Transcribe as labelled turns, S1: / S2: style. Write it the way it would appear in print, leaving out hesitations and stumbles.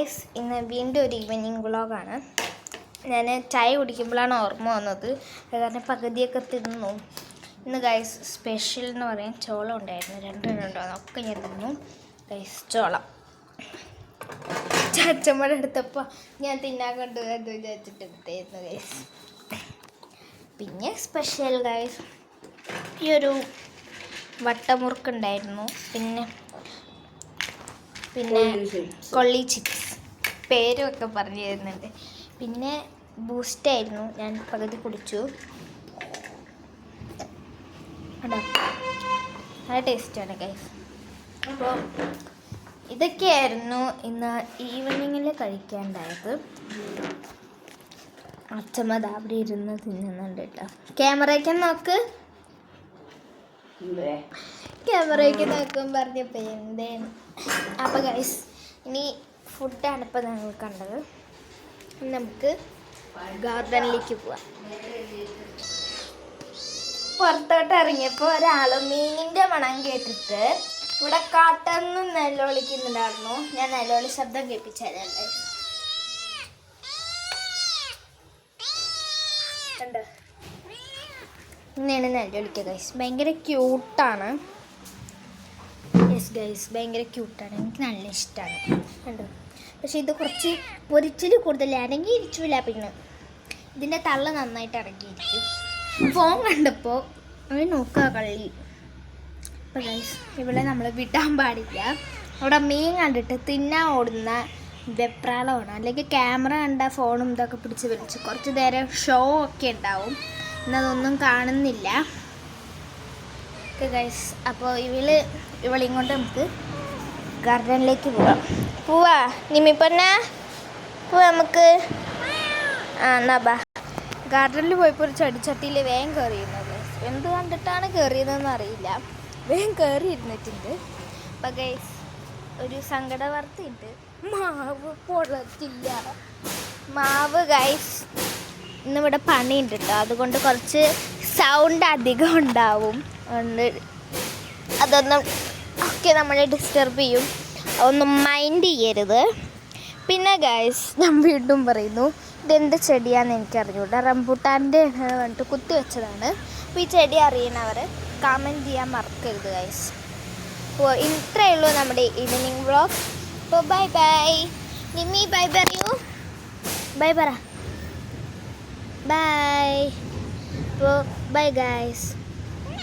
S1: Guys, ഇന്ന് വീണ്ടും ഒരു ഈവനിങ് വ്ളോഗാണ്. ഞാൻ ചായ കുടിക്കുമ്പോഴാണ് ഓർമ്മ വന്നത്, കാരണം പകുതിയൊക്കെ തിന്നു. ഇന്ന് ഗൈസ് സ്പെഷ്യൽ എന്ന് പറയാൻ ചോളം ഉണ്ടായിരുന്നു, രണ്ടെണ്ണം ഒക്കെ ഞാൻ തിന്നു. ഗൈസ് ചോളം ചാച്ചമ്മയുടെ എടുത്തപ്പോൾ ഞാൻ തിന്നാൻ കൊണ്ടുവന്ന് വിചാരിച്ചിട്ട് എടുത്തായിരുന്നു ഗൈസ്. പിന്നെ സ്പെഷ്യൽ ഗൈസ് ഈ ഒരു വട്ടമുറുക്കുണ്ടായിരുന്നു, പിന്നെ കൊള്ളി ചിപ്സ്, പേരുമൊക്കെ പറഞ്ഞു തരുന്നുണ്ട്. പിന്നെ ബൂസ്റ്റായിരുന്നു, ഞാൻ പകുതി കുടിച്ചു. നല്ല ടേസ്റ്റാണ് ഗൈസ്. അപ്പോൾ ഇതൊക്കെയായിരുന്നു ഇന്ന് ഈവനിങ്ങിൽ കഴിക്കാനുണ്ടായത്. അച്ഛമ്മ അവിടെ ഇരുന്ന് തിന്നുന്നുണ്ട് കേട്ടോ. ക്യാമറയ്ക്ക് നോക്ക്, ക്യാമറയ്ക്ക് നോക്കും പറഞ്ഞപ്പോൾ എന്തേന്ന്. അപ്പോൾ ഗൈസ് ഇനി ഫുഡാണ് ഇപ്പോൾ ഞങ്ങൾ കണ്ടത്. നമുക്ക് ഗാർഡനിലേക്ക് പോവാം. പുറത്തോട്ട് ഇറങ്ങിയപ്പോൾ ഒരാൾ മീനിൻ്റെ മണം കേട്ടിട്ട് ഇവിടെ കാട്ടെന്ന് നിലവിളിക്കുന്നുണ്ടായിരുന്നു. ഞാൻ നിലവിളി ശബ്ദം കേൾപ്പിച്ചതല്ലേ. കണ്ടോ, ഇങ്ങനെയാണ് നിലവിളിക്കുക ഗൈസ്. ഭയങ്കര ക്യൂട്ടാണ്. യെസ് ഗൈസ്, ഭയങ്കര ക്യൂട്ടാണ്, എനിക്ക് നല്ല ഇഷ്ടമാണ്. കണ്ടോ, പക്ഷെ ഇത് കുറച്ച് പൊരിച്ചിൽ കൂടുതൽ ഇറങ്ങി ഇരിച്ചില്ല. പിന്നെ ഇതിൻ്റെ തള്ള നന്നായിട്ട് ഇറങ്ങിയിരിക്കും. ഫോൺ കണ്ടപ്പോൾ അവൻ നോക്കുക കള്ളി. അപ്പോൾ ഗൈസ് ഇവിടെ നമ്മൾ വിടാൻ പാടില്ല. അവിടെ മീൻ കണ്ടിട്ട് തിന്നാൻ ഓടുന്ന വെപ്രാളമാണ്. അല്ലെങ്കിൽ ക്യാമറ കണ്ട ഫോണും ഇതൊക്കെ പിടിച്ച് വലിച്ച് കുറച്ച് നേരം ഷോ ഒക്കെ ഉണ്ടാവും. എന്നതൊന്നും കാണുന്നില്ല ഗൈസ്. അപ്പോൾ ഇവളെയും കൊണ്ട് നമുക്ക് ഗാർഡനിലേക്ക് പോവാ നിമിപ്പന്ന പോവാ നമുക്ക്. എന്നാ ബാ. ഗാർഡനിൽ പോയപ്പോൾ ഒരു ചെടിച്ചട്ടിയിൽ വേഗം കയറിയിരുന്നത്. എന്ത് കണ്ടിട്ടാണ് കയറിയതെന്ന് അറിയില്ല, വേഗം കയറി ഇരുന്നിട്ടുണ്ട്. അപ്പം ഗൈസ് ഒരു സങ്കട വാർത്തയുണ്ട്, മാവ് പൊളത്തില്ല. മാവ് ഗൈസ് ഇന്നിവിടെ പണിയുണ്ട് കേട്ടോ, അതുകൊണ്ട് കുറച്ച് സൗണ്ട് അധികം ഉണ്ടാവും. അതൊന്നും ഒക്കെ നമ്മളെ ഡിസ്റ്റർബ് ചെയ്യും, ഒന്നും മൈൻഡ് ചെയ്യരുത്. പിന്നെ ഗൈസ് ഞാൻ വീണ്ടും പറയുന്നു, ഇതെന്ത് ചെടിയാണെന്ന് എനിക്കറിഞ്ഞൂടാ. റംബൂട്ടാൻ്റെ പറഞ്ഞിട്ട് കുത്തി വെച്ചതാണ്. അപ്പോൾ ഈ ചെടി അറിയണവർ കമൻറ്റ് ചെയ്യാൻ മറക്കരുത് ഗൈസ്. അപ്പോൾ ഇത്രയേ ഉള്ളൂ നമ്മുടെ ഈവനിങ് വ്ളോഗ്. അപ്പോൾ ബൈ ബൈ. നിമ്മി ബൈ പറയൂ, ബൈ പറ, ബൈ. അപ്പോൾ ബൈ ഗൈസ്.